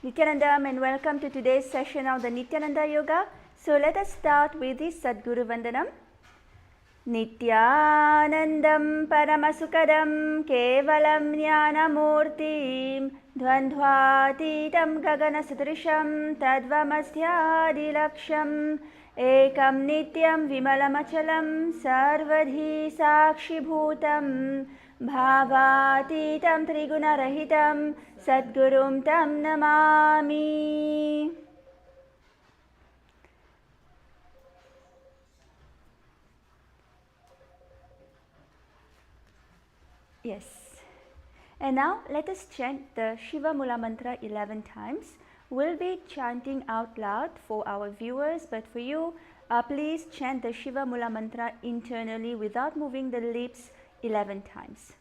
Nithyanandam, and welcome to today's session of the Nithyananda Yoga. So let us start with the Sadguru Vandanam. Nithyanandam Paramasukadam Kevalam Jnanamurtim Dvandhvatitam Gaganasudrisham Tadvamasthadilaksham Ekam Nityam Vimalamachalam Sarvadhi Sakshibhutam Bhavatitam Trigunarahitam Sadgurum Tam Namami. Yes. And now let us chant the Shiva Mula Mantra 11 times. We'll be chanting out loud for our viewers, but for you, please chant the Shiva Mula Mantra internally without moving the lips 11 times.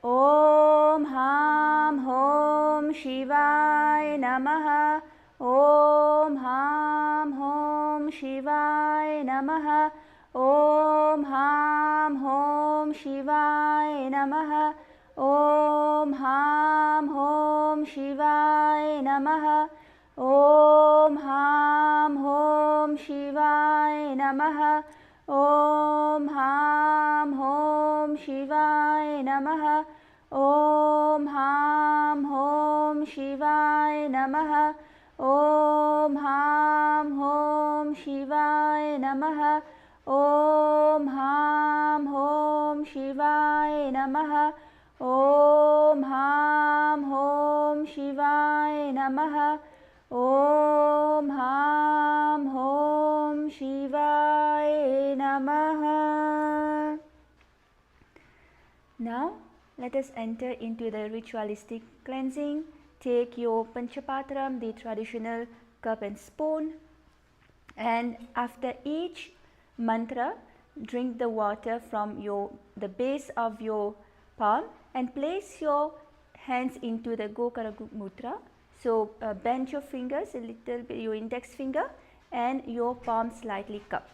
Om Ham Hom Shivaya Namaha. Om Ham Hom Shivaya Namaha. Om Ham Hom Shivaya Namaha. Om Ham Hom Shivaya Namaha. Om Ham Hom Shivaya Namaha. Om Ham Hom Shivaya Namaha. Om Ham Hom Shivaya Namaha. Om Ham Hom Shivaya Namaha. Om Ham Hom Shivaya Namaha. Om Ham Hom Shivaya Namaha. Om Ham Hom Shivaya Namaha. Now let us enter into the ritualistic cleansing. Take your Panchapatram, the traditional cup and spoon, and after each mantra, drink the water from the base of your palm and place your hands into the Gokara Mudra. So bend your fingers a little bit, your index finger and your palm slightly cup.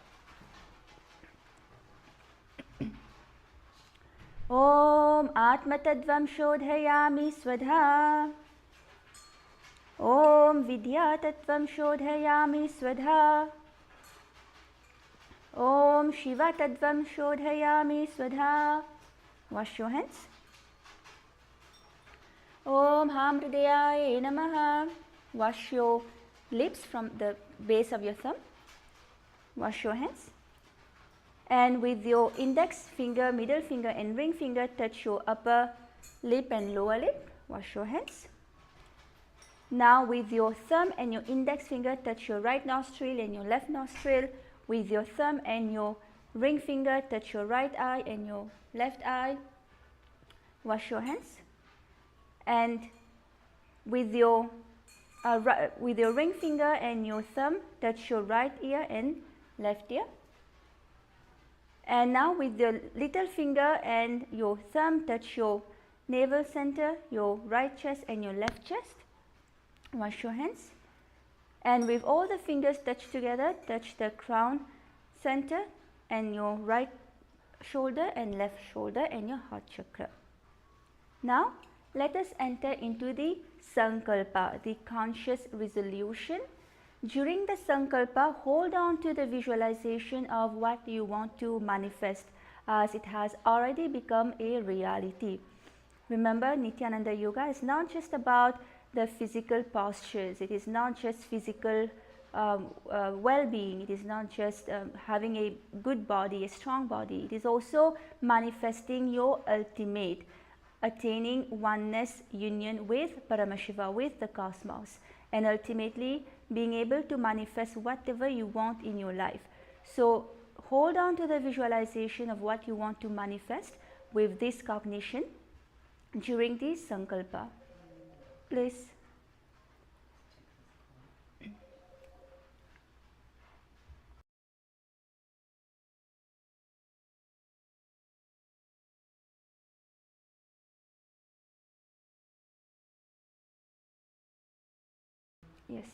Om Atmatadvam Shodhayami Swadha. Om Vidyatattvam Shodhayami Swadha. Om Shiva Tadvam Shodhayami Swadha. Wash your hands. Om Ham Hridayaya Namaha. Wash your lips from the base of your thumb. Wash your hands. And with your index finger, middle finger and ring finger, touch your upper lip and lower lip. Wash your hands. Now with your thumb and your index finger, touch your right nostril and your left nostril. With your thumb and your ring finger, touch your right eye and your left eye. Wash your hands. And with your ring finger and your thumb, touch your right ear and left ear. And now with your little finger and your thumb, touch your navel center, your right chest and your left chest. Wash your hands. And with all the fingers touched together, touch the crown center and your right shoulder and left shoulder and your heart chakra. Now let us enter into the Sankalpa, the conscious resolution. During the Sankalpa, hold on to the visualization of what you want to manifest, as it has already become a reality. Remember, Nithyananda Yoga is not just about the physical postures, it is not just physical well-being, it is not just having a good body, a strong body, it is also manifesting your ultimate, attaining oneness, union with Paramashiva, with the cosmos, and ultimately being able to manifest whatever you want in your life. So hold on to the visualization of what you want to manifest with this cognition during the Sankalpa. Please. Yes.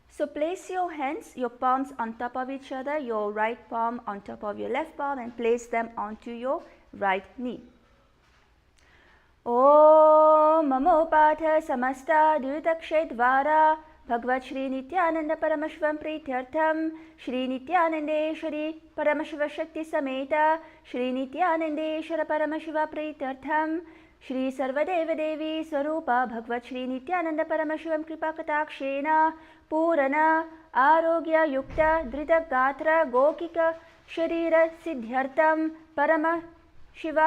So place your hands, your palms on top of each other, your right palm on top of your left palm, and place them onto your right knee. Om ममोपाठ समस्ता द्युतक्षयद्वारा भगवत् श्री नित्यानंद परमशिवं प्रीत्यर्थं श्री नित्यानंदेश्वरी परमशिव शक्ति समेत श्री नित्यानंदेश्वर परमशिव प्रीत्यर्थं श्री सर्वदेव देवी स्वरूप भगवत् श्री नित्यानंद परमशिवं कृपाकटाक्षेण पूर्ण आरोग्य युक्त धृतगात्र गौकिक शरीर सिद्ध्यर्थं परमशिव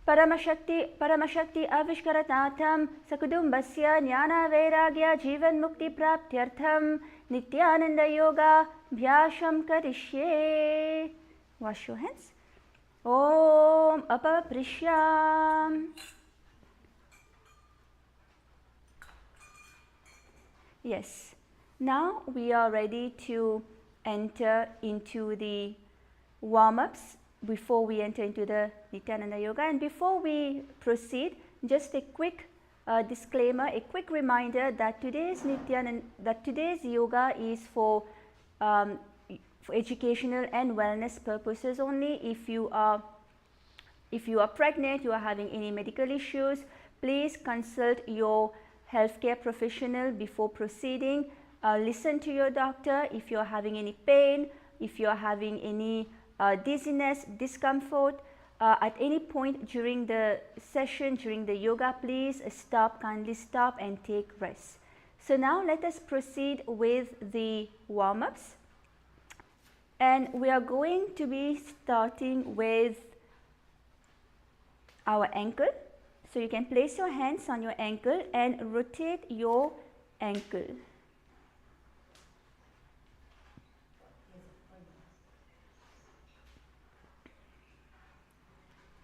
परमशक्ति आविष्करतार्थं सकुटुम्बस्य ज्ञानवैराग्य जीवन्मुक्तिप्राप्त्यर्थं नित्यानंद योगाभ्यासं करिष्ये. Wash your hands. Om apaprishyam. Yes, now we are ready to enter into the warm-ups before we enter into the Nithyananda Yoga. And before we proceed, just a quick disclaimer, a quick reminder that today's yoga is for educational and wellness purposes only. If you are pregnant, you are having any medical issues, please consult your healthcare professional before proceeding. Listen to your doctor. If you are having any pain, if you are having any dizziness, discomfort, at any point during the session, during the yoga, please kindly stop and take rest. So now let us proceed with the warm-ups. And we are going to be starting with our ankle. So you can place your hands on your ankle and rotate your ankle.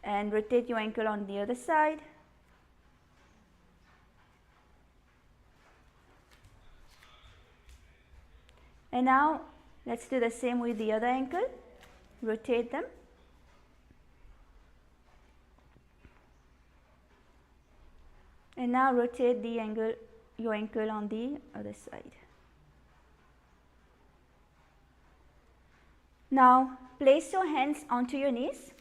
And rotate your ankle on the other side. And now let's do the same with the other ankle. Rotate them. And now rotate your ankle on the other side. Now place your hands onto your knees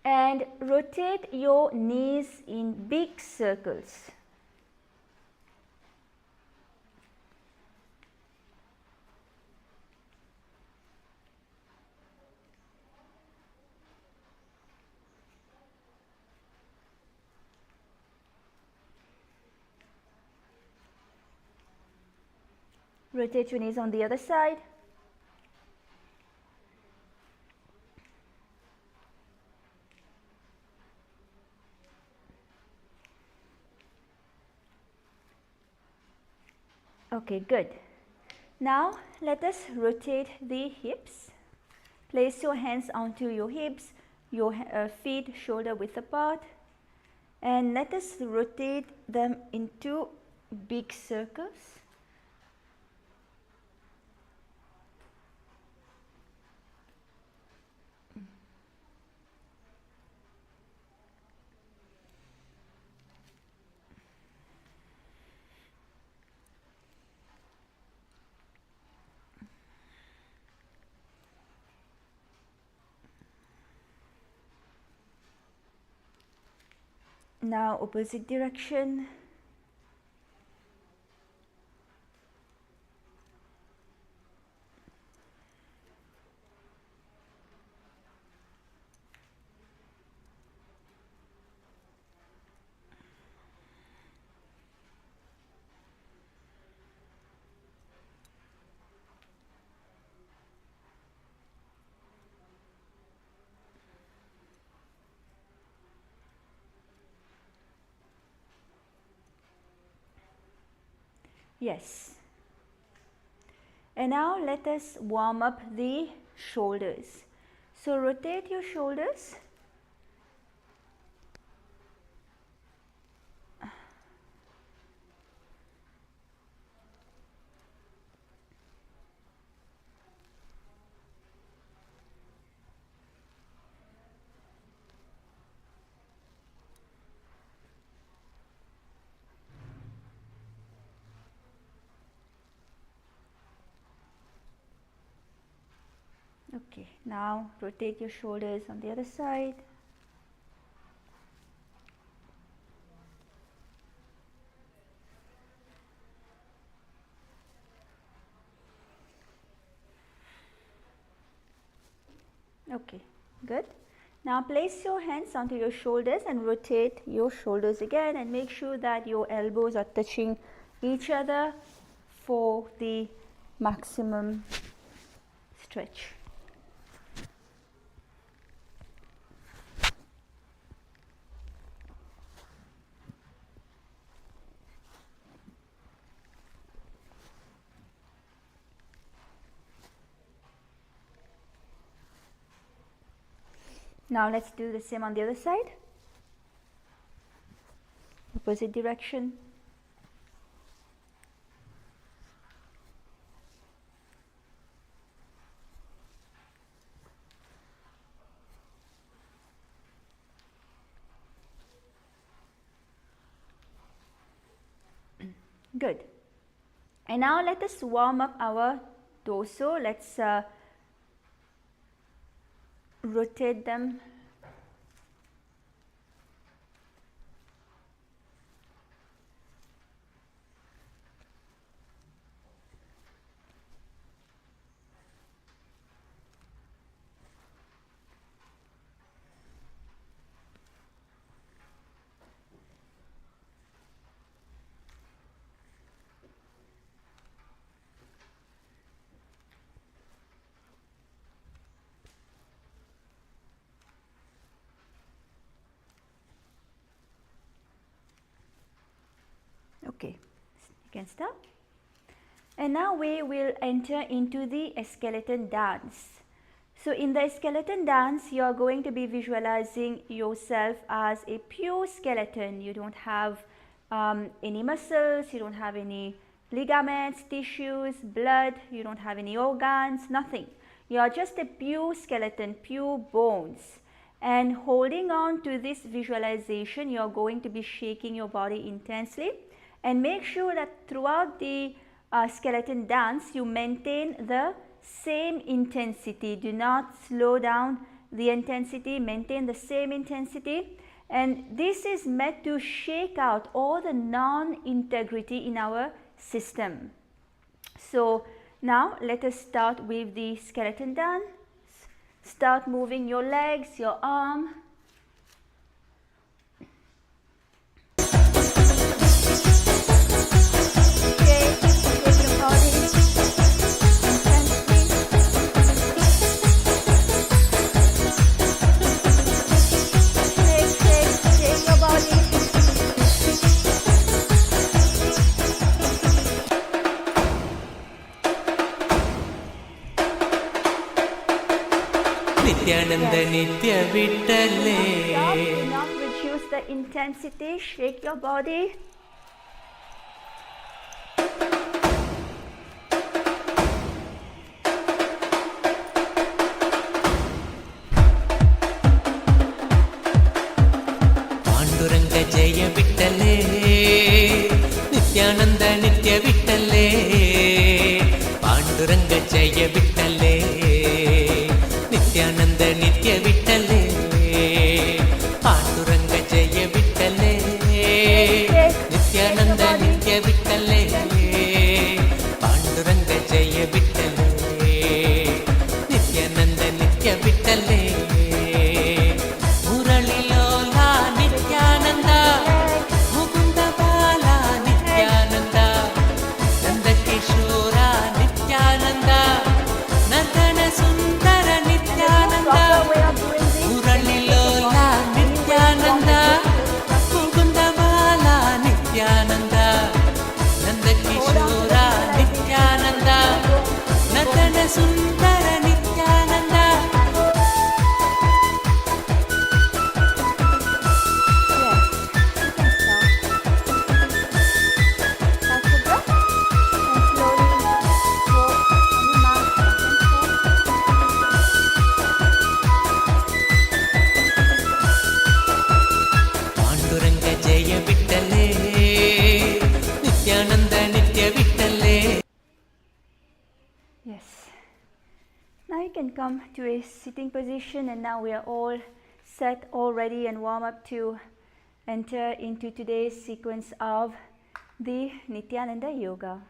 and rotate your knees in big circles. Rotate your knees on the other side. Okay, good. Now let us rotate the hips. Place your hands onto your hips, your feet shoulder width apart, and let us rotate them into big circles. Now opposite direction. Yes. And now let us warm up the shoulders. So rotate your shoulders. Okay, now rotate your shoulders on the other side. Okay, good. Now place your hands onto your shoulders and rotate your shoulders again, and make sure that your elbows are touching each other for the maximum stretch. Now let's do the same on the other side, opposite direction. Good. And now let us warm up our torso. Let's rotate them. Okay, you can stop. And now we will enter into the skeleton dance. So in the skeleton dance, you are going to be visualizing yourself as a pure skeleton. You don't have any muscles, you don't have any ligaments, tissues, blood, you don't have any organs, nothing. You are just a pure skeleton, pure bones. And holding on to this visualization, you are going to be shaking your body intensely. And make sure that throughout the skeleton dance, you maintain the same intensity. Do not slow down the intensity, maintain the same intensity. And this is meant to shake out all the non-integrity in our system. So now let us start with the skeleton dance. Start moving your legs, your arm. Nithyananda Nitya Vittale. Do not reduce the intensity. Shake your body. Panduranga Jaya Vittale. Nithyananda Nitya Vittale. Panduranga Jaya Vittale. Nithyananda Nitya Vittale. Panduranga Jaya Vittale. Nithyananda Nitya Vittale. Panduranga Jaya Vittale. Nithyananda Nitya Vittale. Muralilola Nithyananda. Mukunda Bala Nithyananda. Nanda Kishora Nithyananda. Nandana Sundara Nithyananda. Muralilola Nithyananda. Mukunda Bala Nithyananda. Nanda Kishora Nithyananda. Nandana Sundara Nithyananda. Panduranga Jaya Vittale. Nithyananda Nitya Vittale. Yes. Now you can come to a sitting position, and now we are all set, all ready and warm up to enter into today's sequence of the Nithyananda Yoga.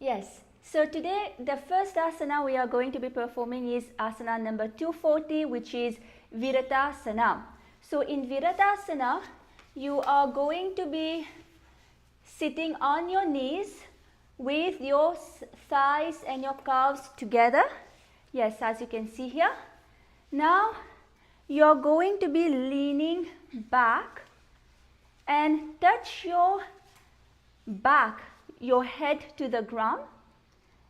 Yes. So today the first asana we are going to be performing is asana number 240, which is Viratasana. So in Viratasana, you are going to be sitting on your knees with your thighs and your calves together. Yes, as you can see here. Now you are going to be leaning back and touch your back, your head to the ground,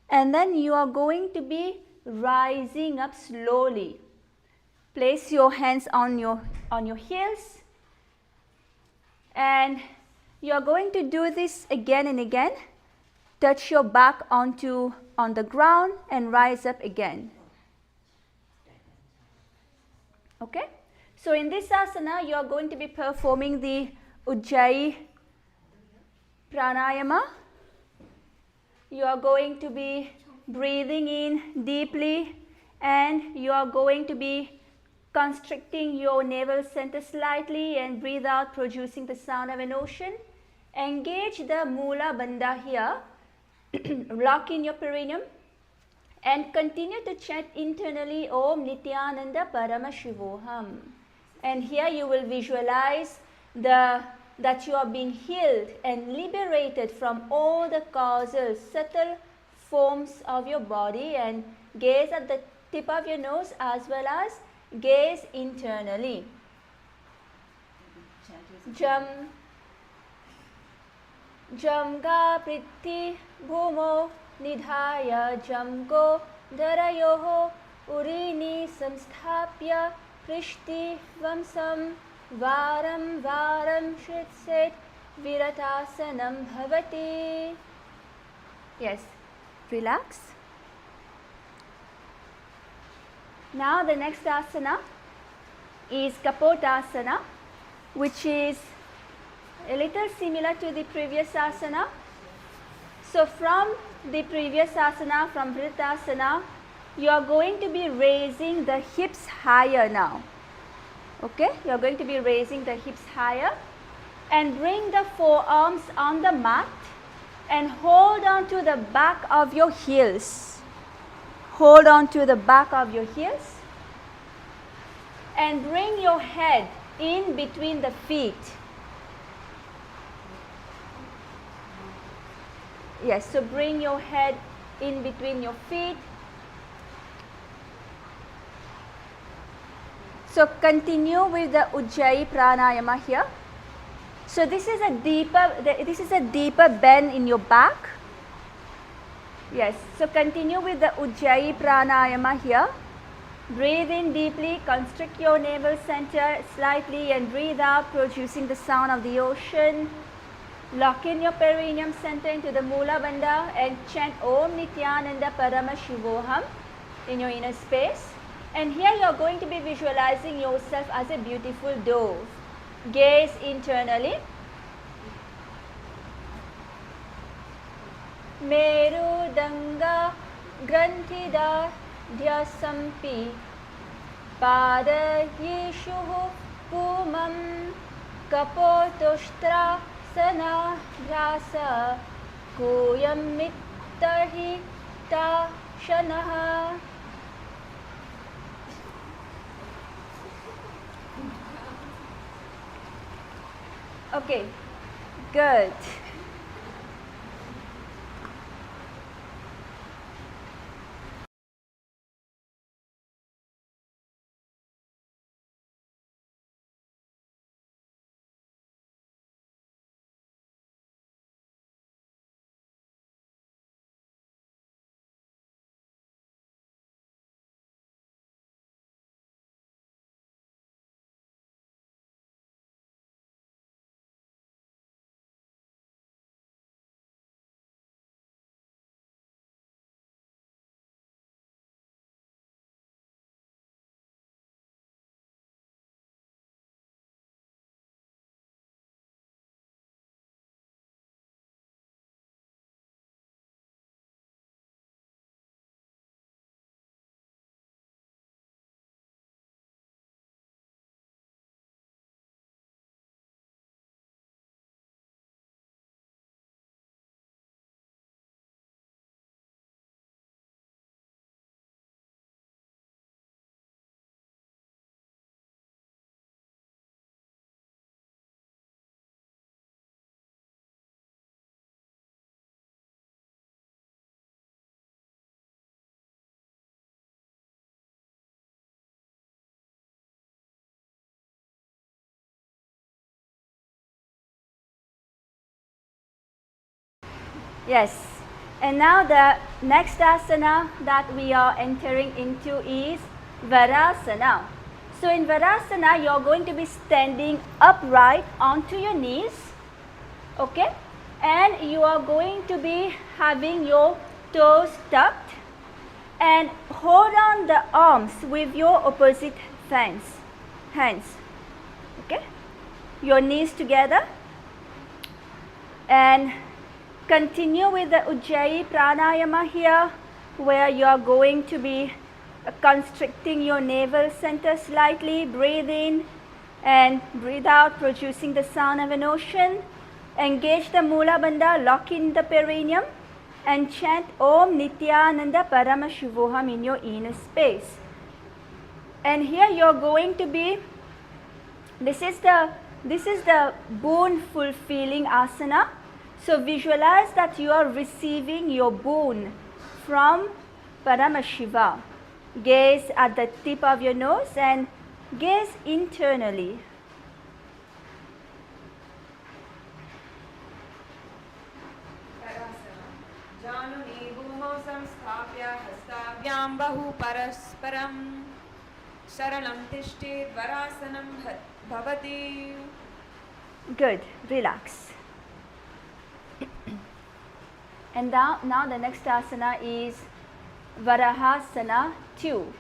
and then you are going to be rising up slowly. Place your hands on your heels, and you are going to do this again and again. Touch your back on the ground and rise up again. Okay? So in this asana, you are going to be performing the Ujjayi pranayama. You are going to be breathing in deeply, and you are going to be constricting your navel center slightly and breathe out, producing the sound of an ocean. Engage the Mula Bandha here. Lock in your perineum and continue to chant internally Om Nithyananda Parama Shivoham. And here you will visualize that you are being healed and liberated from all the causal subtle forms of your body, and gaze at the tip of your nose as well as gaze internally. Jam Jamga Prithi Bhumo Nidhaya Jamgo Darayoho Urini Samsthapya Prishti Vamsam Varam Varam Shritset Viratasanam Bhavati. Yes, relax. Now the next asana is Kapotasana, which is a little similar to the previous asana. So from the previous asana, from Vritasana, you are going to be raising the hips higher now. Okay, you are going to be raising the hips higher and bring the forearms on the mat and hold on to the back of your heels. Hold on to the back of your heels and bring your head in between the feet. Yes, so bring your head in between your feet. So continue with the Ujjayi pranayama here. So this is a deeper bend in your back. Yes, so continue with the Ujjayi pranayama here. Breathe in deeply, constrict your navel center slightly and breathe out, producing the sound of the ocean. Lock in your perineum center into the Mula Bandha and chant Om Nithyananda Parama Shivoham in your inner space. And here you are going to be visualizing yourself as a beautiful dove. Gaze internally. Meru Danga Granthida Dhyasampi Pada Yeshuhu Pumam Kapotoshtra Sana Vyasa Kuyam Mittarhi Ta Shanaha. Okay, good. Yes. And now the next asana that we are entering into is Varasana. So in Varasana, you are going to be standing upright onto your knees, okay? And you are going to be having your toes tucked and hold on the arms with your opposite hands, okay? Your knees together and continue with the Ujjayi Pranayama here, where you are going to be constricting your navel center slightly. Breathe in and breathe out, producing the sound of an ocean. Engage the Mula Bandha, lock in the perineum and chant Om Nithyananda Paramashivoham in your inner space. And here you are going to be, this is the boon fulfilling asana. So visualize that you are receiving your boon from Paramashiva. Gaze at the tip of your nose and gaze internally. Januni bhumau samsthapya hastabhyam bahu parasparam Sharalam tishti varasanam bhavati. Good. Relax. And now the next asana is Varahasana 2.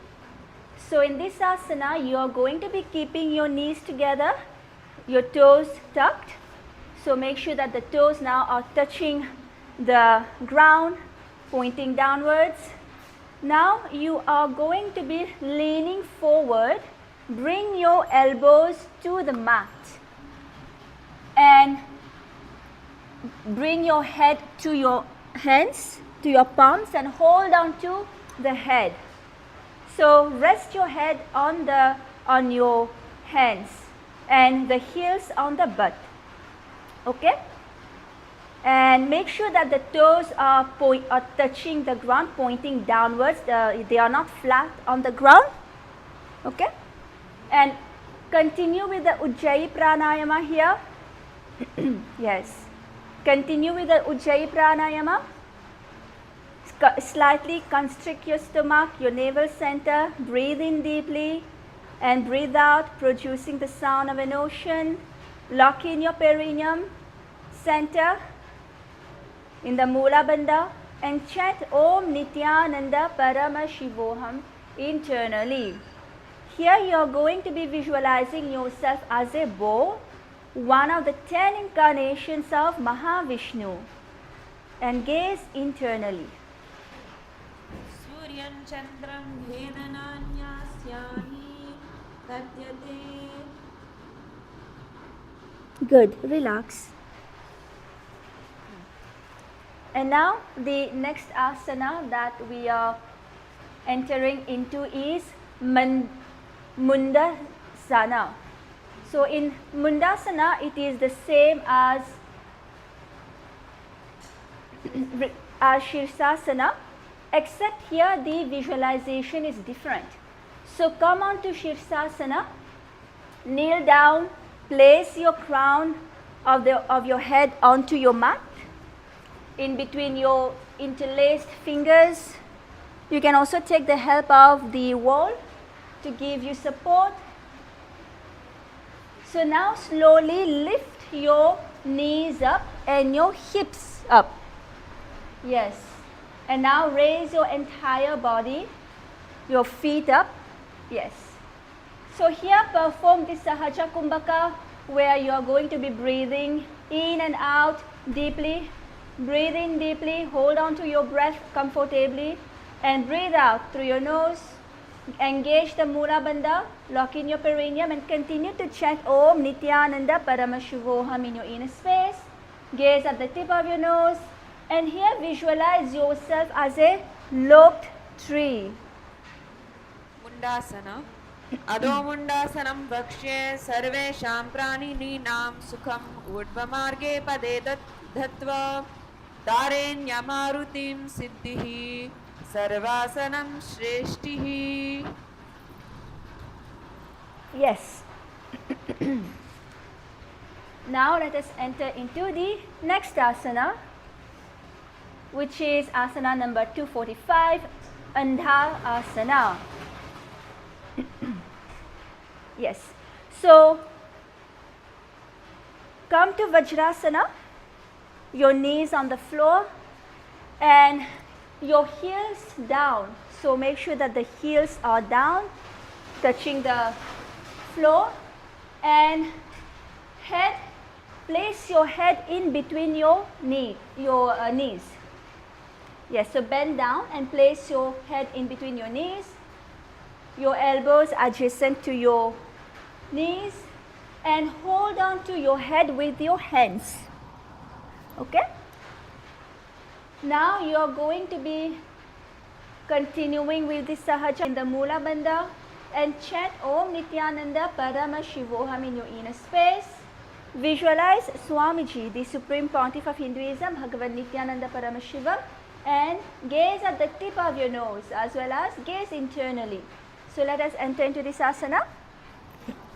So in this asana, you are going to be keeping your knees together, your toes tucked. So make sure that the toes now are touching the ground, pointing downwards. Now you are going to be leaning forward. Bring your elbows to the mat and bring your head to your hands, to your palms, and hold on to the head. So rest your head on your hands and the heels on the butt. Okay? And make sure that the toes are touching the ground, pointing downwards. They are not flat on the ground. Okay? And continue with the Ujjayi Pranayama here. Yes. Continue with the Ujjayi Pranayama. Slightly constrict your stomach, your navel center. Breathe in deeply and breathe out, producing the sound of an ocean. Lock in your perineum center in the Mula Bandha and chant Om Nithyananda Paramashivoham internally. Here you are going to be visualizing yourself as a bow, one of the 10 incarnations of Mahavishnu, and gaze internally. Suryan Chandram Bhedananyasyahi Tadyate. Good, relax. And now the next asana that we are entering into is Mundasana. So in Mundasana, it is the same as Shirsasana, except here the visualization is different. So come on to Shirsasana, kneel down, place your crown of your head onto your mat, in between your interlaced fingers. You can also take the help of the wall to give you support. So now slowly lift your knees up and your hips up. Yes. And now raise your entire body, your feet up. Yes. So here perform this Sahaja Kumbhaka, where you are going to be breathing in and out deeply. Breathe in deeply, hold on to your breath comfortably, and breathe out through your nose. Engage the Mula Bandha, lock in your perineum, and continue to chant Om Nithyananda Paramashivoham in your inner space. Gaze at the tip of your nose, and here visualize yourself as a loped tree. Mundasana. Adho Mundasanam Vakshye Sarvesham Praninam Sukham Udvamarge Pade Dhatva Darenyamarutim Siddhihi Sarvasanam Shreshtihi. Yes. Now let us enter into the next asana, which is asana number 245, Andha Asana. Yes. So, come to Vajrasana, your knees on the floor and your heels down. So make sure that the heels are down, touching the floor, and head, place your head in between your knees. Yes, so bend down and place your head in between your knees, your elbows adjacent to your knees, and hold on to your head with your hands. Okay? Now you are going to be continuing with the Sahaja in the Mula Bandha and chant Om Nithyananda Parama Shivoham in your inner space. Visualize Swamiji, the Supreme Pontiff of Hinduism, Bhagavan Nithyananda Parama Shivam, and gaze at the tip of your nose as well as gaze internally. So let us enter into this asana.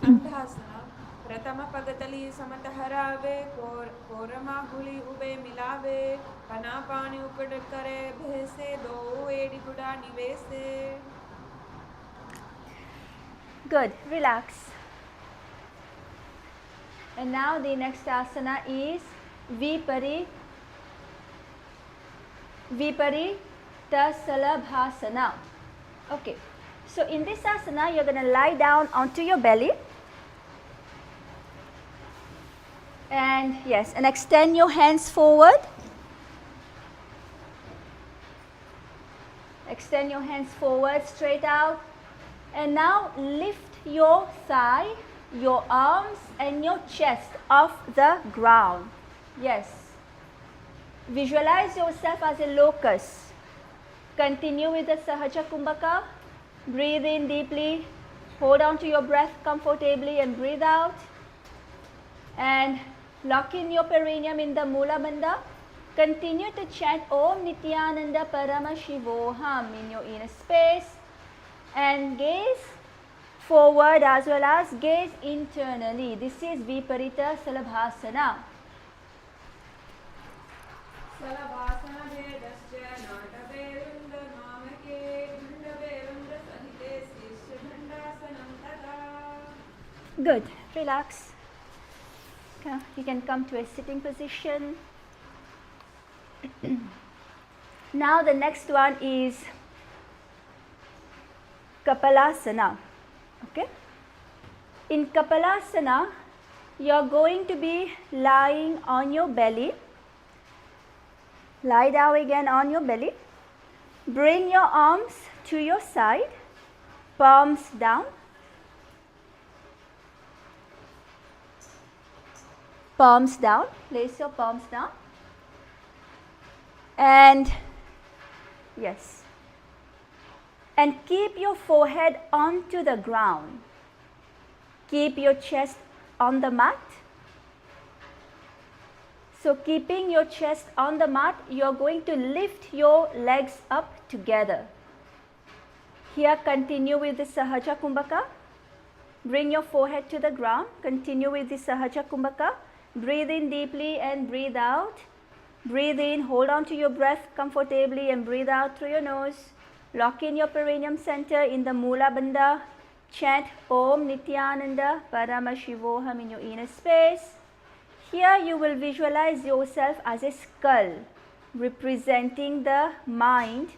अंधासना प्रथम पगतली समतहरावे korma हुली ube मिलावे पना पानी उपड़ करे भेसे दो AD गुड़ा निवेसे. Good. Relax. And now the next asana is Viparitashalabhasana. Okay. So in this asana, you're going to lie down onto your belly. And yes, and extend your hands forward. Extend your hands forward, straight out. And now lift your thigh, your arms and your chest off the ground. Yes. Visualize yourself as a locust. Continue with the Sahaja Kumbhaka. Breathe in deeply. Hold on to your breath comfortably and breathe out. And lock in your perineum in the Mula Bandha. Continue to chant Om Nithyananda Parama Shivoham in your inner space. And gaze forward as well as gaze internally. This is Viparita Salabhasana. Salabhasana vedasya nataverunda mamake gundhaverunda sahite sishya dhandasanam tata. Good. Relax. Okay. You can come to a sitting position. Now the next one is Kapalasana. Okay. In Kapalasana, you are going to be lying on your belly. Lie down again on your belly. Bring your arms to your side, palms down. Palms down. Place your palms down. And yes. And keep your forehead onto the ground. Keep your chest on the mat. So keeping your chest on the mat, you are going to lift your legs up together. Here continue with the Sahaja Kumbhaka. Bring your forehead to the ground. Continue with the Sahaja Kumbhaka. Breathe in deeply and breathe out. Breathe in, hold on to your breath comfortably and breathe out through your nose. Lock in your perineum center in the Mula Bandha. Chant Om Nithyananda Parama Shivoham in your inner space. Here you will visualize yourself as a skull representing the mind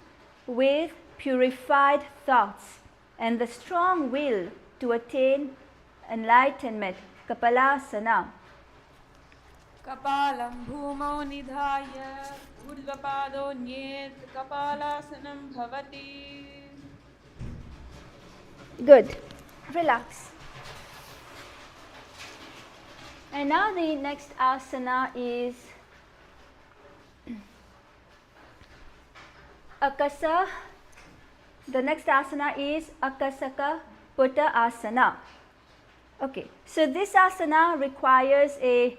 with purified thoughts and the strong will to attain enlightenment. Kapalasana. Kapalam bhumau nidhaya urdhvapado nyet kapalasanam bhavati. Good. Relax. And now the next asana is Akasa. The next asana is Akasaka Putta Asana. Okay, so this asana requires a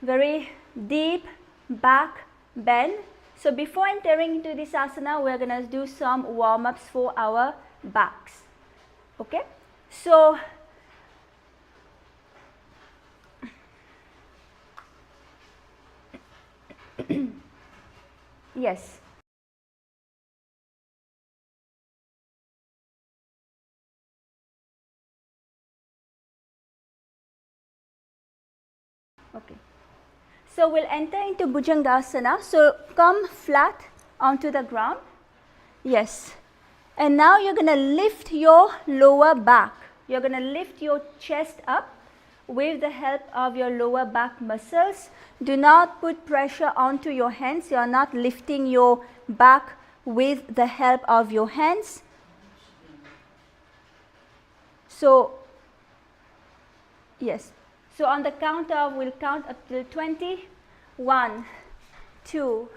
very deep back bend. So before entering into this asana, we are going to do some warm-ups for our backs. Okay, so Yes. Okay. So we'll enter into Bhujangasana. So come flat onto the ground. Yes. And now you're going to lift your lower back. You're going to lift your chest up with the help of your lower back muscles. Do not put pressure onto your hands. You are not lifting your back with the help of your hands. So, yes. So on the count of, we'll count up till 20. 1, 2,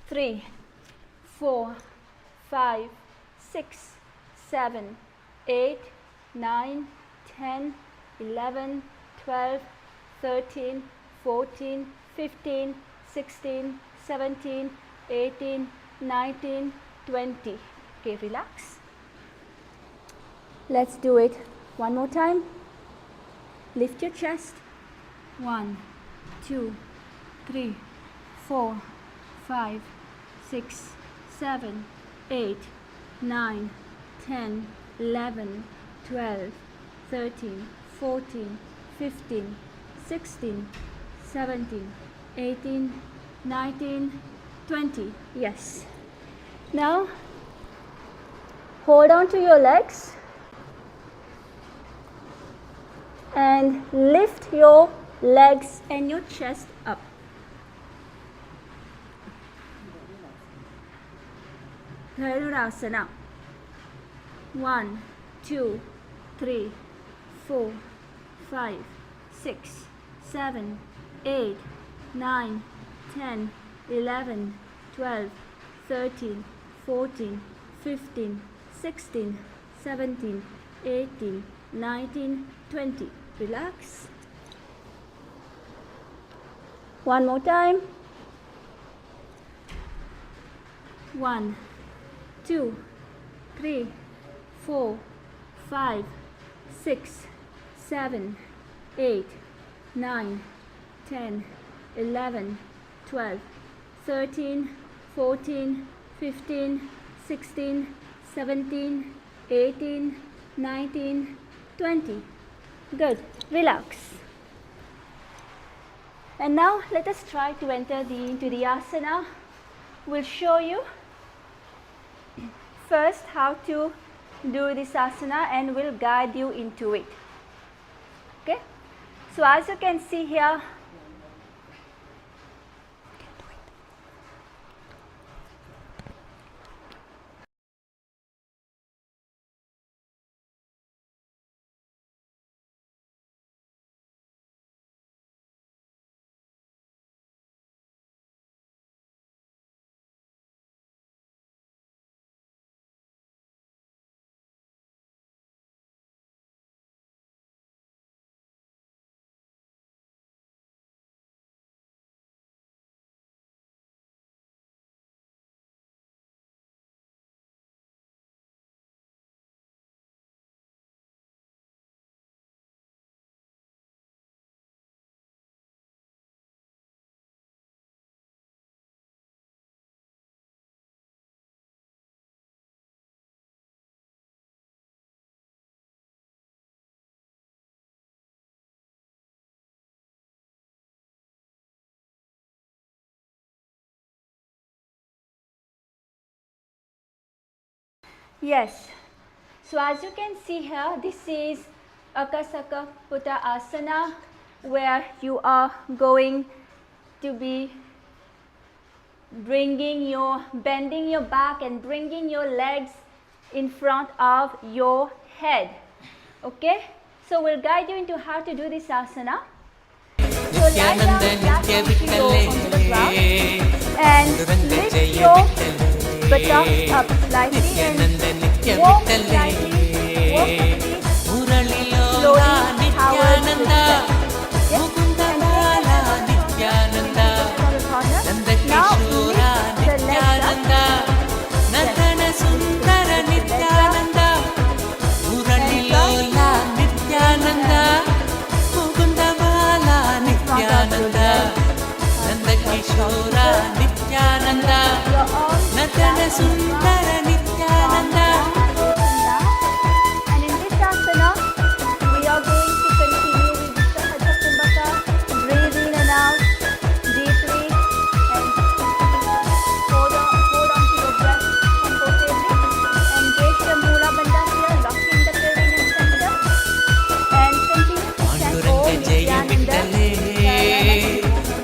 3, 4, 5, 6, 7, 8, 9, 10, 11, 12, 13, 14, 15, 16, 17, 18, 19, 20. Okay, relax. Let's do it one more time. Lift your chest. 1, 2, 3, 4, 5, 6, 7, 8, 9, 10, 11, 12, 13, 14, 15, 16, 17, 18, 19, 20. Yes. Now, hold on to your legs and lift your legs and your chest up. Dhanurasana. 1, 2, 3, 4, 5, 6, 7, 8, 9, 10, 11, 12, 13, 14, 15, 16, 17, 18, 19, 20. Relax. One more time. 1, 2, 3, 4, 5, 6, 7, 8, 9, 10, 11, 12, 13, 14, 15, 16, 17, 18, 19, 20. Good. Relax. And now let us try to enter into the asana. We'll show you first how to do this asana and we'll guide you into it. Okay? So as you can see here, yes. So as you can see here, this is Akasaka Putta Asana, where you are going to be bending your back and bringing your legs in front of your head. Okay? So we'll guide you into how to do this asana. So lie down flat onto the ground and lift your buttocks up slightly and walk slightly, walk a bit slowly towards the step. Now lift the legs up. Sundara Nithyananda, Muralilola Nithyananda, Mukundamala Nithyananda, Nanda Kishora Nithyananda. Gana Sundara Nithyananda. And in this asana, we are going to continue with the Sahaja Kumbhaka. Breathe in and out deeply and hold on to your breath comfortably. Engage the Mula Bandha here, locking the perineum center. And continue to chant Panduranga Om Jaya Nithyananda. Vittale,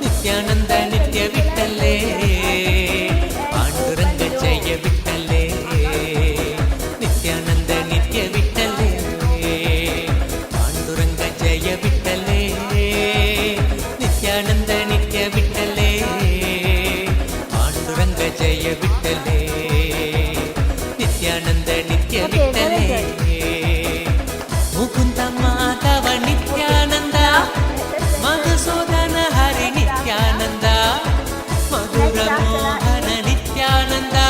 Nithyananda Nitya Vittale. Panduranga Jaya Vittale, Nithyananda Nitya Vittale. Panduranga Jaya Vittale, Nithyananda Nitya Vittale. Panduranga Jaya Vittale, Nithyananda Nitya Okay, very Vittale. Mukunda Madhava Nithyananda, Madhusudana Hari Nithyananda, Madhura Mohana Nithyananda,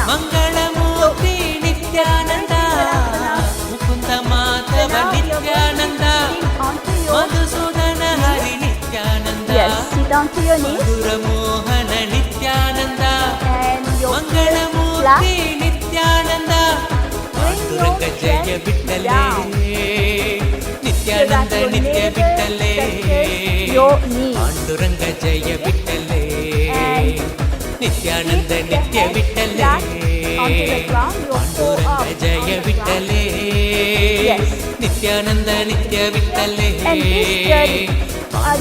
Mangalamurti Nithyananda, Mukunda Madhava Nithyananda, Madhusudana Hari Nithyananda, Yes, sit down to your knees Madhura Mohana Nithyananda, and your Mangalamurti Nithyananda. Panduranga Jaya Vittale, Nithyananda Nitya Vittale. your knees. Panduranga Jaya Vittale, Nithyananda Nitya Vittale. Onto the ground, your Panduranga Jaya Vittale, Nithyananda Nitya Vittale. And be steady.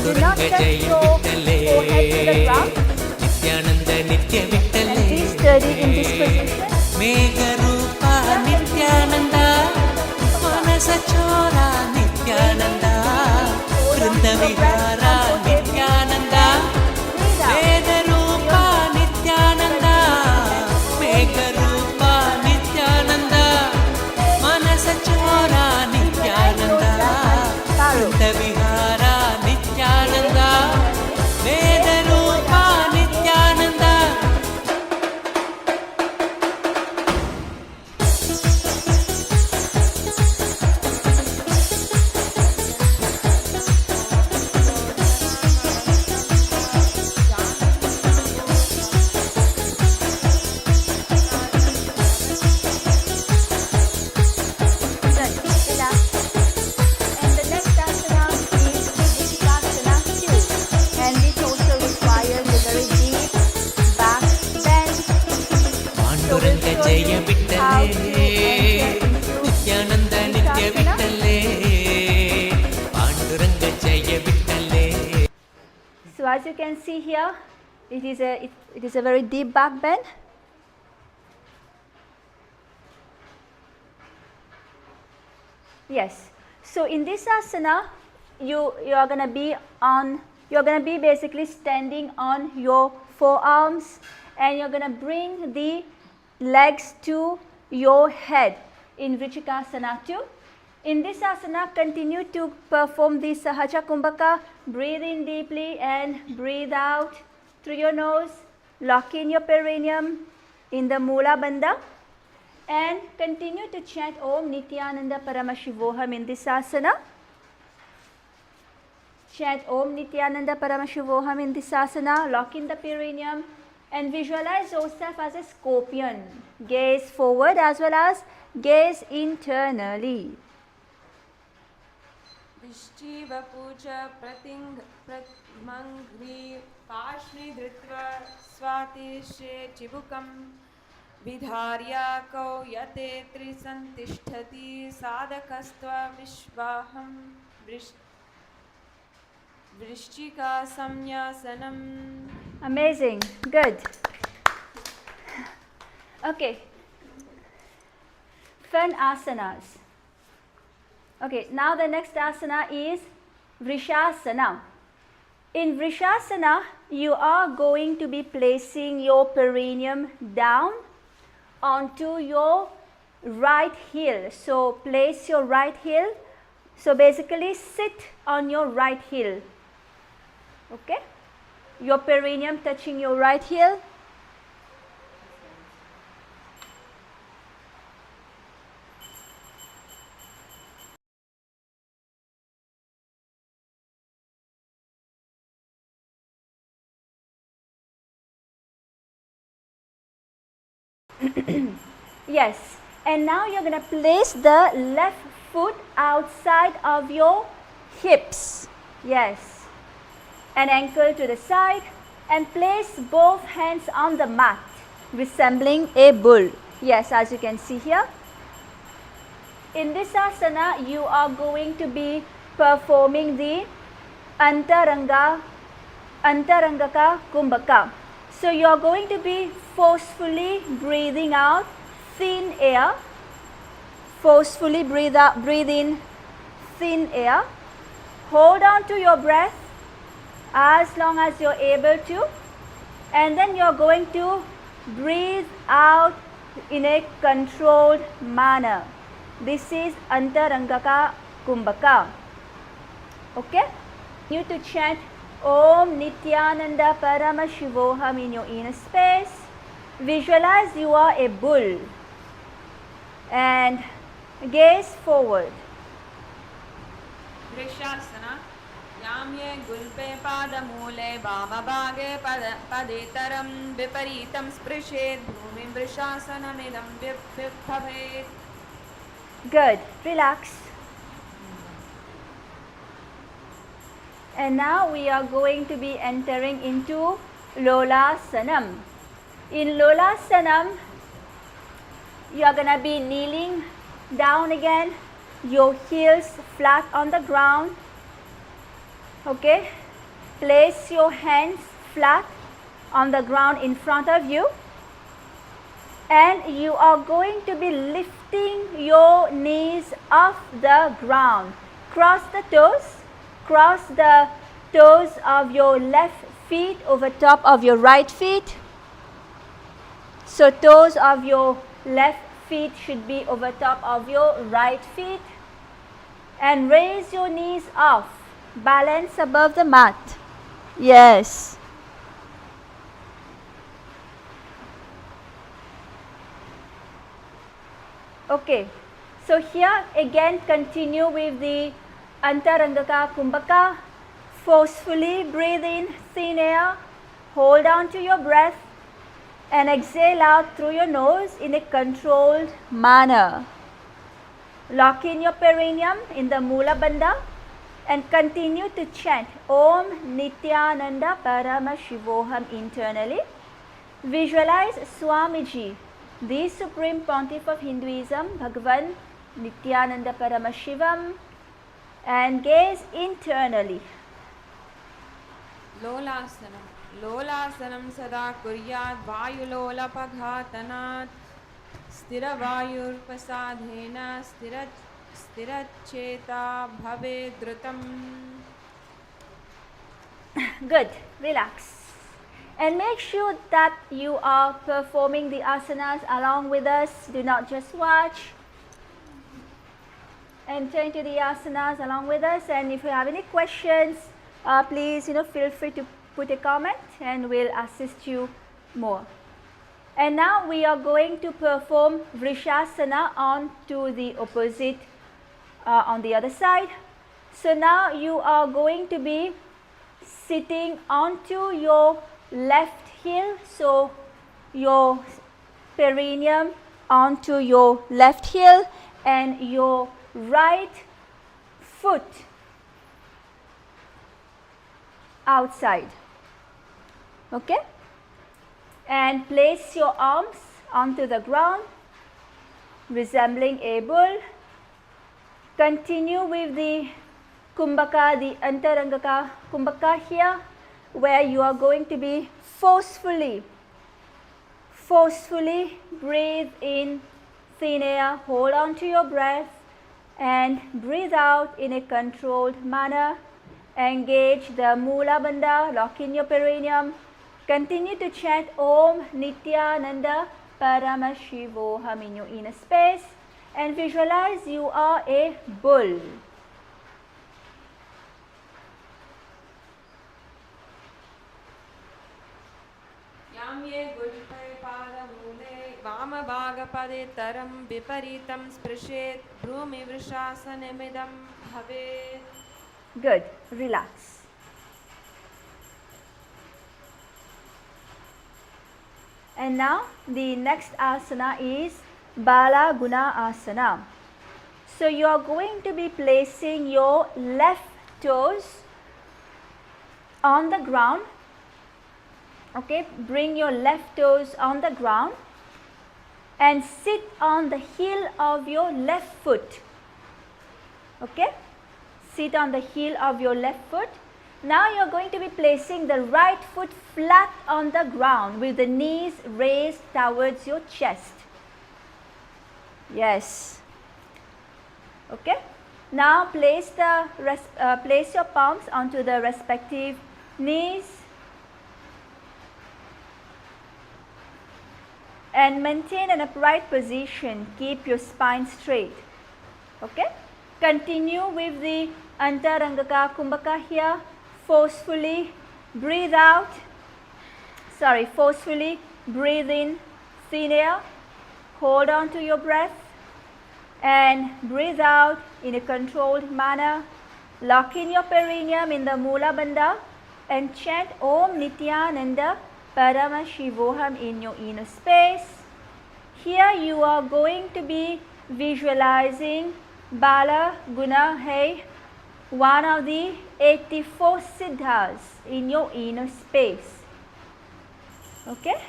Do not Panduranga touch Jaya your Vittale, forehead to the ground. Nithyananda Nitya And be Vittale. steady in this position. Megharupa Nithyananda, Manasa Chora Nithyananda, Vrinda Vihara Nithyananda, Vedarupa Nithyananda, Megharupa Nithyananda, Manasa Chora Nithyananda, Vrinda Vihara Nithyananda, Vedarupa Nithyananda. Relax. And the next asana is Dvithiya 2. And this also requires a very deep back bend. Panduranga Jaya Vittale, Nithyananda Nitya Vittale. Panduranga Jaya Vittale. So as you can see here, it is a very deep back bend. Yes. So in this asana, you are gonna be basically standing on your forearms, and you're gonna bring the legs to your head in Vrichikasana 2. In this asana, continue to perform the Sahaja Kumbhaka. Breathe in deeply and breathe out through your nose. Lock in your perineum in the Mula Bandha. And continue to chant Om Nithyananda Paramashivoham in this asana. Chant Om Nithyananda Paramashivoham in this asana. Lock in the perineum and visualize yourself as a scorpion. Gaze forward as well as gaze internally. Vishchiva Puja Pratimangri Pashni Dritva Swatishe Chibukam Vidharyako Yate Trisantishtati Sadakastva Vishvaham Vrishchika Samyasanam. Amazing. Good. Okay. Fun asanas. Okay, now the next asana is Vrishasana. In Vrishasana, you are going to be placing your perineum down onto your right heel. So place your right heel. So basically sit on your right heel. Okay? Your perineum touching your right heel. Yes. And now you're going to place the left foot outside of your hips. Yes. And ankle to the side and place both hands on the mat, resembling a bull. Yes, as you can see here. In this asana, you are going to be performing the Antarangaka Kumbhaka. So you are going to be forcefully breathing out thin air. Forcefully breathe in thin air. Hold on to your breath as long as you're able to. And then you're going to breathe out in a controlled manner. This is Antarangaka Kumbhaka. Okay? You to chant Om Nithyananda Parama Shivoham in your inner space. Visualize you are a bull and gaze forward. Vrishasana. Yamye gulpe padamule vamabhage padetaram viparitam sprishet bhumim vrishasanamidam vibhavet. Good. Relax. And now we are going to be entering into Lolasanam. In Lolasanam, you are going to be kneeling down again, your heels flat on the ground. Okay, place your hands flat on the ground in front of you, and you are going to be lifting your knees off the ground. Cross the toes of your left feet over top of your right feet. So toes of your left feet should be over top of your right feet, and raise your knees off. Balance above the mat. Yes. Okay. So here again continue with the Antarangaka Kumbhaka. Forcefully breathe in thin air. Hold on to your breath and exhale out through your nose in a controlled manner. Lock in your perineum in the Mula Bandha and continue to chant Om Nithyananda Parama Shivoham internally. Visualize Swamiji, the Supreme Pontiff of Hinduism, Bhagavan Nithyananda Parama Shivam, and gaze internally. Lolasanam. Lolasanam sada kuryat vayulolapaghatanat sthiravayurpasadhena sthiracheta bhave drutam. Good. Relax. And make sure that you are performing the asanas along with us. Do not just watch. Enter into the asanas along with us. And if you have any questions, please feel free to put a comment and we'll assist you more. And now we are going to perform Vrishasana on to the opposite on the other side. So now you are going to be sitting onto your left heel, so your perineum onto your left heel and your right foot outside. Okay, and place your arms onto the ground resembling a bull. Continue with the Kumbhaka, the Antarangaka Kumbhaka here, where you are going to be forcefully breathe in thin air, hold on to your breath and breathe out in a controlled manner. Engage the Mula Bandha, lock in your perineum. Continue to chant Om Nithyananda Parama Shivoham in your inner space and visualize you are a bull. Yamye gulpe padamule vamabhagapade taram viparitam sprishet bhrumi vrishasanamidam bhavet. Good. Relax. And now the next asana is Bala Guna Asana. So you are going to be placing your left toes on the ground. Okay, bring your left toes on the ground and sit on the heel of your left foot. Okay, sit on the heel of your left foot. Now you are going to be placing the right foot flat on the ground with the knees raised towards your chest. Yes. Okay. Now place your palms onto the respective knees and maintain an upright position. Keep your spine straight. Okay. Continue with the Antarangaka Kumbhaka here. Forcefully breathe out. Forcefully breathe in thin air. Hold on to your breath and breathe out in a controlled manner. Lock in your perineum in the Mula Bandha and chant Om Nithyananda Parama Shivoham in your inner space. Here you are going to be visualizing Bala Guna Hai, one of the 84 siddhas in your inner space. Okay?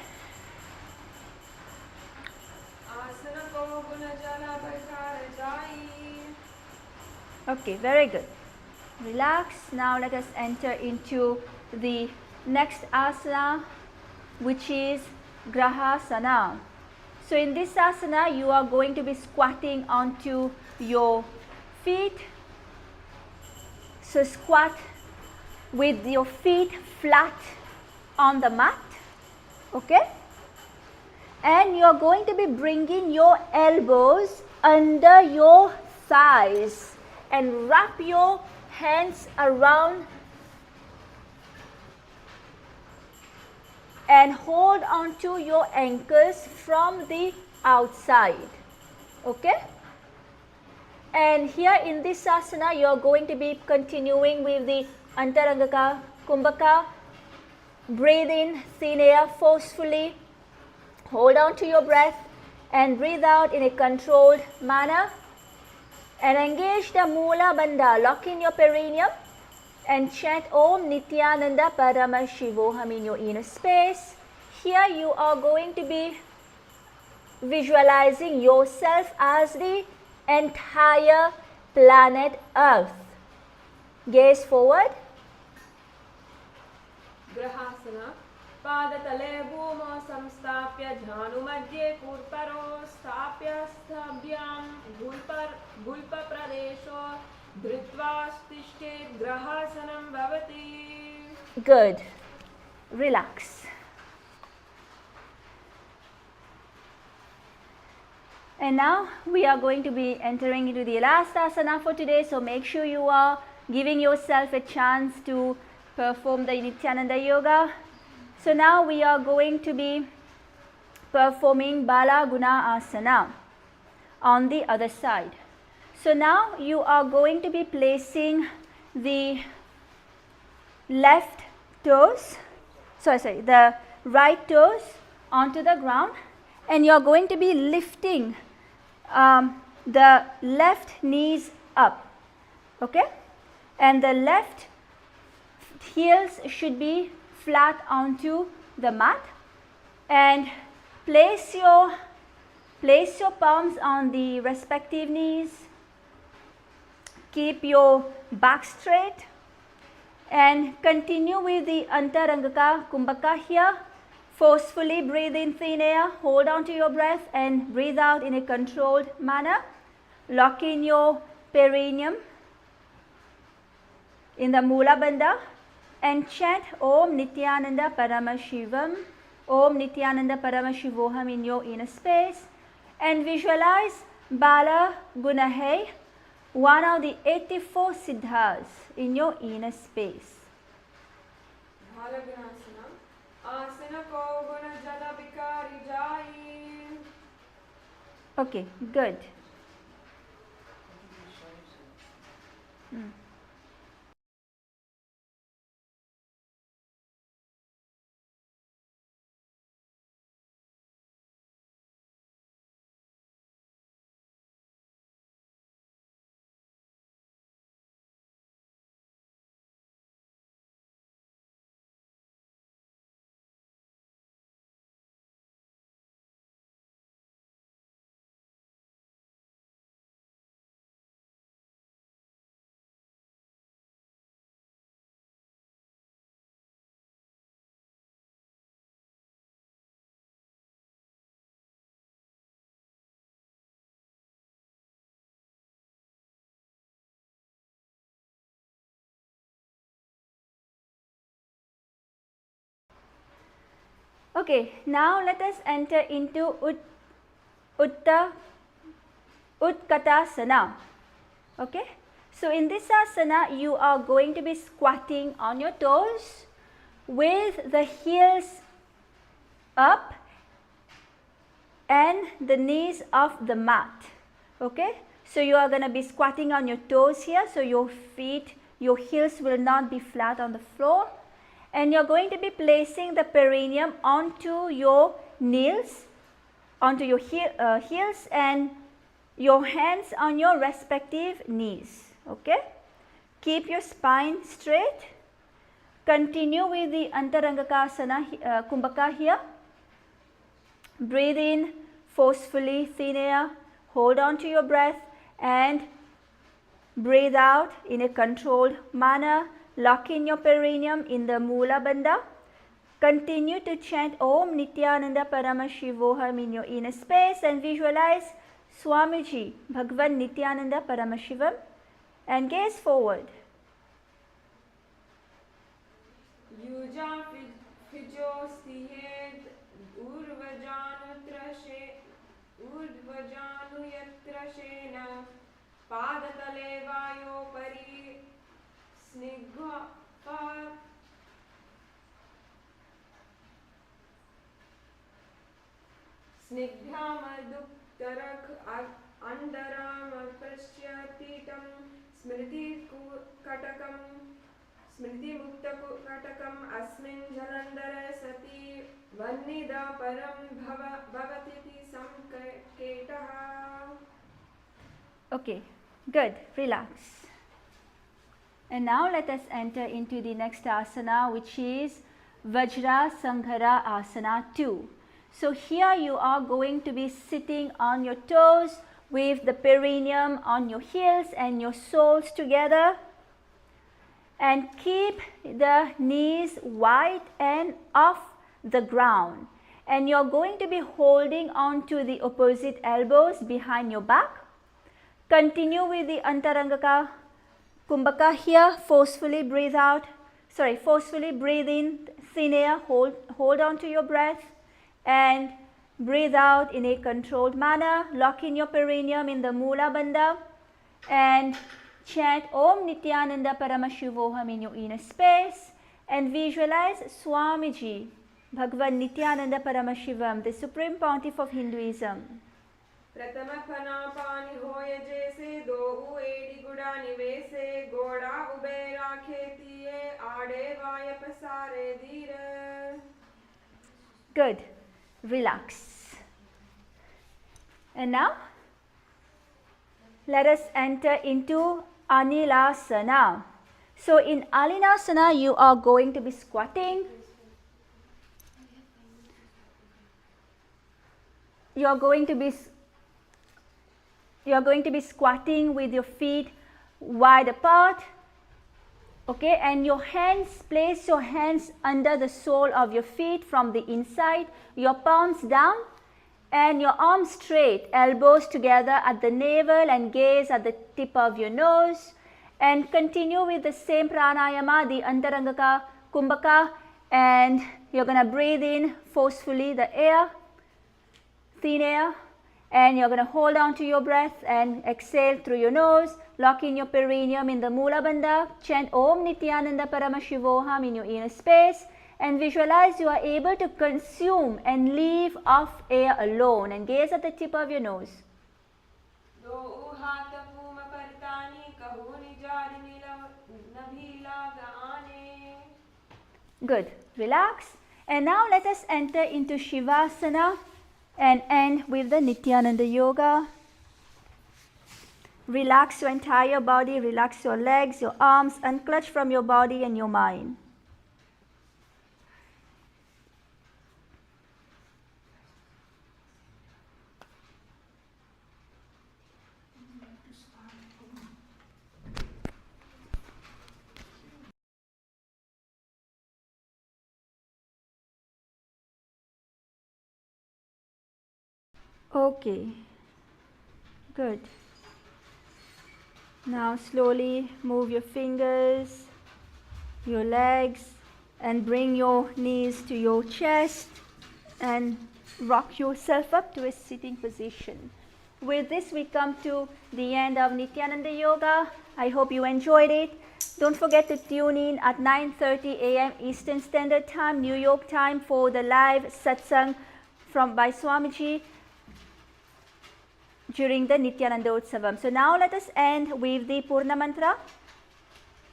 Okay, very good. Relax. Now let us enter into the next asana, which is Grahasana. So in this asana, you are going to be squatting onto your feet. So squat with your feet flat on the mat. Okay? And you are going to be bringing your elbows under your thighs and wrap your hands around and hold on to your ankles from the outside. Okay? And here in this asana, you are going to be continuing with the Antarangaka Kumbhaka. Breathe in thin air forcefully. Hold on to your breath and breathe out in a controlled manner. And engage the Mula Bandha. Lock in your perineum and chant Om Nithyananda Parama Shivoham in your inner space. Here you are going to be visualizing yourself as the entire planet Earth. Gaze forward. Grahasana. Padatale bhumo samstapya jhanu madhye kurparo stapya sthabhyam gulpa pradesho dhritva stishtet grahasanam bhavati. Good. Relax. And now we are going to be entering into the last asana for today. So make sure you are giving yourself a chance to perform the Nithyananda Yoga. So now we are going to be performing Bala Guna Asana on the other side. So now you are going to be placing the left toes, the right toes onto the ground, and you are going to be lifting the left knees up. Okay? And the left heels should be flat onto the mat, and place your palms on the respective knees. Keep your back straight and continue with the Antarangaka Kumbhaka here. Forcefully breathe in thin air, hold on to your breath and breathe out in a controlled manner. Lock in your perineum in the Mula Bandha and chant Om Nithyananda Paramashivam, Om Nithyananda Paramashivoham in your inner space, and visualize Bala Gunahai, one of the 84 siddhas in your inner space. Bala Gunasana. Asana ko guna jala vikari jai. Okay, good. Okay, now let us enter into Utkatasana. Okay, so in this asana you are going to be squatting on your toes with the heels up and the knees off the mat. Okay, so you are going to be squatting on your toes here, so your heels will not be flat on the floor, and you're going to be placing the perineum onto your knees, onto your heels, and your hands on your respective knees. Okay, keep your spine straight. Continue with the Antarangakasana, Kumbhaka here. Breathe in forcefully, thin air, hold on to your breath, and breathe out in a controlled manner. Lock in your perineum in the Mula Bandha. Continue to chant Om Nithyananda Paramashivoham in your inner space and visualize Swamiji, Bhagavan Nithyananda Paramashivam, and gaze forward. Yuja Fijostihed Urdvajanuyatrashena Padatale Vayo Pari Snigdhamaduktarak Andaram Prashyatitam Smriti Katakam Smriti Muktakukatakam Asmin Jalandara Sati Vannida Param Bhavatiti Samketaha. Okay, good. Relax. And now let us enter into the next asana, which is Vajra Sanghara Asana 2. So here you are going to be sitting on your toes with the perineum on your heels and your soles together. And keep the knees wide and off the ground. And you're going to be holding on to the opposite elbows behind your back. Continue with the Antarangaka Kumbhaka here. Forcefully breathe in, thin air, hold on to your breath, and breathe out in a controlled manner. Lock in your perineum in the Mula Bandha and chant Om Nithyananda Paramashivoham in your inner space and visualize Swamiji, Bhagavan Nithyananda Paramashivam, the Supreme Pontiff of Hinduism. Pratama Panapani Hoya Jese Dohu Edi Guda Nivese Goda Ubera Khetiye Ade Vaya Pasare Dira. Good. Relax. And now let us enter into Anilasana. So in Anilasana you are going to be squatting. You are going to be squatting with your feet wide apart. Okay, and place your hands under the sole of your feet from the inside, your palms down and your arms straight, elbows together at the navel and gaze at the tip of your nose, and continue with the same pranayama, the Antarangaka Kumbhaka, and you're going to breathe in forcefully the air, thin air, and you're going to hold on to your breath and exhale through your nose. Lock in your perineum in the Mula Bandha. Chant Om Nithyananda Paramashivoham in your inner space and visualize you are able to consume and leave off air alone and gaze at the tip of your nose. Good. Relax. And now let us enter into Shivasana and end with the Nithyananda Yoga. Relax your entire body, relax your legs, your arms, unclutch from your body and your mind. Okay, good. Now slowly move your fingers, your legs, and bring your knees to your chest. and rock yourself up to a sitting position. With this, we come to the end of Nithyananda Yoga. I hope you enjoyed it. Don't forget to tune in at 9:30 a.m. Eastern Standard Time, New York time, for the live satsang by Swamiji during the Nithyananda Utsavam. So now let us end with the Purna Mantra.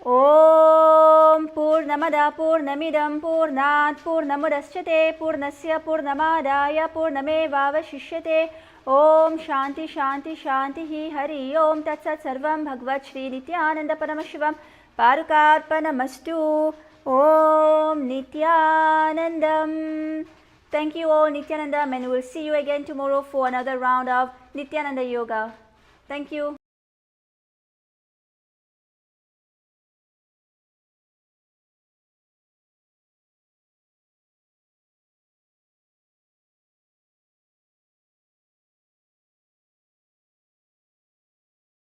Om Purnamada Purnamidam Purnat Purnamudashyate Purnasya Purnamadaya Purnamevavashishyate. Om Shanti Shanti Shanti Hi Hari Om Tat Sat Sarvam Bhagavad Shri Nithyananda Paramashivam Parukarpanamastu. Om Nithyanandam. Thank you all, Nithyanandam, and we'll see you again tomorrow for another round of Nithyananda Yoga. Thank you.